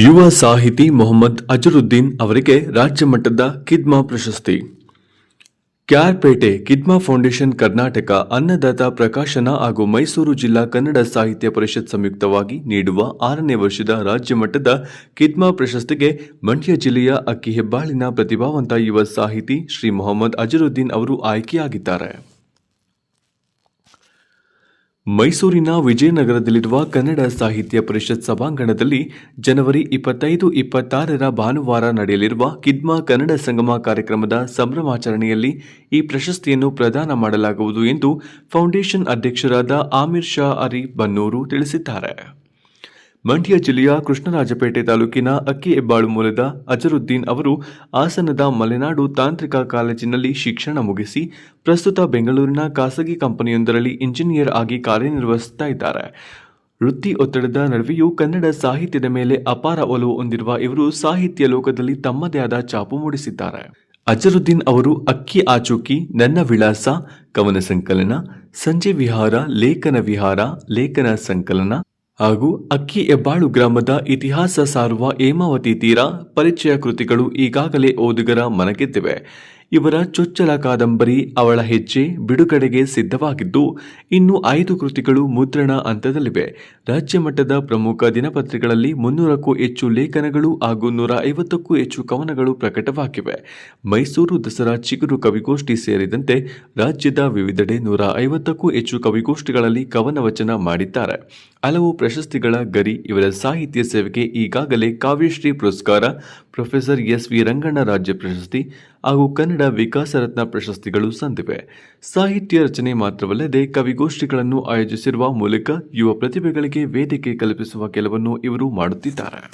ಯುವ ಸಾಹಿತಿ ಮೊಹಮ್ಮದ್ ಅಜರುದ್ದೀನ್ ಅವರಿಗೆ ರಾಜ್ಯ ಮಟ್ಟದ ಕಿದ್ಮಾ ಪ್ರಶಸ್ತಿ. ಕ್ಯಾರ್ಪೇಟೆ ಕಿದ್ಮಾ ಫೌಂಡೇಶನ್ ಕರ್ನಾಟಕ ಅನ್ನದಾತ ಪ್ರಕಾಶನ ಹಾಗೂ ಮೈಸೂರು ಜಿಲ್ಲಾ ಕನ್ನಡ ಸಾಹಿತ್ಯ ಪರಿಷತ್ ಸಂಯುಕ್ತವಾಗಿ ನೀಡುವ 6ನೇ ವರ್ಷದ ರಾಜ್ಯ ಮಟ್ಟದ ಕಿದ್ಮಾ ಪ್ರಶಸ್ತಿಗೆ ಮಂಡ್ಯ ಜಿಲ್ಲೆಯ ಅಕ್ಕಿಹೆಬ್ಬಾಳಿನ ಪ್ರತಿಭಾವಂತ ಯುವ ಸಾಹಿತಿ ಶ್ರೀ ಮೊಹಮ್ಮದ್ ಅಜರುದ್ದೀನ್ ಅವರು ಆಯ್ಕೆಯಾಗಿದ್ದಾರೆ. ಮೈಸೂರಿನ ವಿಜಯನಗರದಲ್ಲಿರುವ ಕನ್ನಡ ಸಾಹಿತ್ಯ ಪರಿಷತ್ ಸಭಾಂಗಣದಲ್ಲಿ ಜನವರಿ 25-26 ಭಾನುವಾರ ನಡೆಯಲಿರುವ ಕಿದ್ಮಾ ಕನ್ನಡ ಸಂಗಮ ಕಾರ್ಯಕ್ರಮದ ಸಂಭ್ರಮಾಚರಣೆಯಲ್ಲಿ ಈ ಪ್ರಶಸ್ತಿಯನ್ನು ಪ್ರದಾನ ಮಾಡಲಾಗುವುದು ಎಂದು ಫೌಂಡೇಶನ್ ಅಧ್ಯಕ್ಷರಾದ ಆಮಿರ್ ಶಾ ಅರಿ ಬನ್ನೂರು ತಿಳಿಸಿದ್ದಾರೆ. ಮಂಡ್ಯ ಜಿಲ್ಲೆಯ ಕೃಷ್ಣರಾಜಪೇಟೆ ತಾಲೂಕಿನ ಅಕ್ಕಿಹೆಬ್ಬಾಳು ಮೂಲದ ಅಜರುದ್ದೀನ್ ಅವರು ಹಾಸನದ ಮಲೆನಾಡು ತಾಂತ್ರಿಕ ಕಾಲೇಜಿನಲ್ಲಿ ಶಿಕ್ಷಣ ಮುಗಿಸಿ ಪ್ರಸ್ತುತ ಬೆಂಗಳೂರಿನ ಖಾಸಗಿ ಕಂಪನಿಯೊಂದರಲ್ಲಿ ಇಂಜಿನಿಯರ್ ಆಗಿ ಕಾರ್ಯನಿರ್ವಹಿಸುತ್ತಾ ಇದ್ದಾರೆ. ವೃತ್ತಿ ಒತ್ತಡದ ನಡುವೆಯೂ ಕನ್ನಡ ಸಾಹಿತ್ಯದ ಮೇಲೆ ಅಪಾರ ಒಲವು ಹೊಂದಿರುವ ಇವರು ಸಾಹಿತ್ಯ ಲೋಕದಲ್ಲಿ ತಮ್ಮದೇ ಆದ ಛಾಪು ಮೂಡಿಸಿದ್ದಾರೆ. ಅಜರುದ್ದೀನ್ ಅವರು ಅಕ್ಕಿ ಆಚೂಕಿ, ನನ್ನ ವಿಳಾಸ ಕವನ ಸಂಕಲನ, ಸಂಜೆ ವಿಹಾರ, ಲೇಖನ ವಿಹಾರ, ಲೇಖನ ಸಂಕಲನ ಹಾಗೂ ಅಕ್ಕಿಹೆಬ್ಬಾಳು ಗ್ರಾಮದ ಇತಿಹಾಸ ಸಾರುವ ಹೇಮಾವತಿ ತೀರ ಪರಿಚಯ ಕೃತಿಗಳು ಈಗಾಗಲೇ ಓದುಗರ ಮನಗೆದ್ದಿವೆ. ಇವರ ಚೊಚ್ಚಲ ಕಾದಂಬರಿ ಅವಳ ಹೆಜ್ಜೆ ಬಿಡುಗಡೆಗೆ ಸಿದ್ಧವಾಗಿದ್ದು ಇನ್ನು 5 ಕೃತಿಗಳು ಮುದ್ರಣ ಹಂತದಲ್ಲಿವೆ. ರಾಜ್ಯ ಮಟ್ಟದ ಪ್ರಮುಖ ದಿನಪತ್ರಿಕೆಗಳಲ್ಲಿ 300ಕ್ಕೂ ಹೆಚ್ಚು ಲೇಖನಗಳು ಹಾಗೂ 150ಕ್ಕೂ ಹೆಚ್ಚು ಕವನಗಳು ಪ್ರಕಟವಾಗಿವೆ. ಮೈಸೂರು ದಸರಾ ಚಿಗುರು ಕವಿಗೋಷ್ಠಿ ಸೇರಿದಂತೆ ರಾಜ್ಯದ ವಿವಿಧೆಡೆ 150ಕ್ಕೂ ಹೆಚ್ಚು ಕವಿಗೋಷ್ಠಿಗಳಲ್ಲಿ ಕವನ ವಚನ ಮಾಡಿದ್ದಾರೆ. ಹಲವು ಪ್ರಶಸ್ತಿಗಳ ಗರಿ ಇವರ ಸಾಹಿತ್ಯ ಸೇವೆಗೆ ಈಗಾಗಲೇ ಕಾವ್ಯಶ್ರೀ ಪುರಸ್ಕಾರ, ಪ್ರೊಫೆಸರ್ ಎಸ್.ವಿ. ರಂಗಣ್ಣ ರಾಜ್ಯ ಪ್ರಶಸ್ತಿ ಹಾಗೂ ಕನ್ನಡ ವಿಕಾಸ ರತ್ನ ಪ್ರಶಸ್ತಿಗಳು ಸಂದಿವೆ. ಸಾಹಿತ್ಯ ರಚನೆ ಮಾತ್ರವಲ್ಲದೆ ಕವಿಗೋಷ್ಠಿಗಳನ್ನು ಆಯೋಜಿಸಿರುವ ಮೂಲಕ ಯುವ ಪ್ರತಿಭೆಗಳಿಗೆ ವೇದಿಕೆ ಕಲ್ಪಿಸುವ ಕೆಲವನ್ನು ಇವರು ಮಾಡುತ್ತಿದ್ದಾರೆ.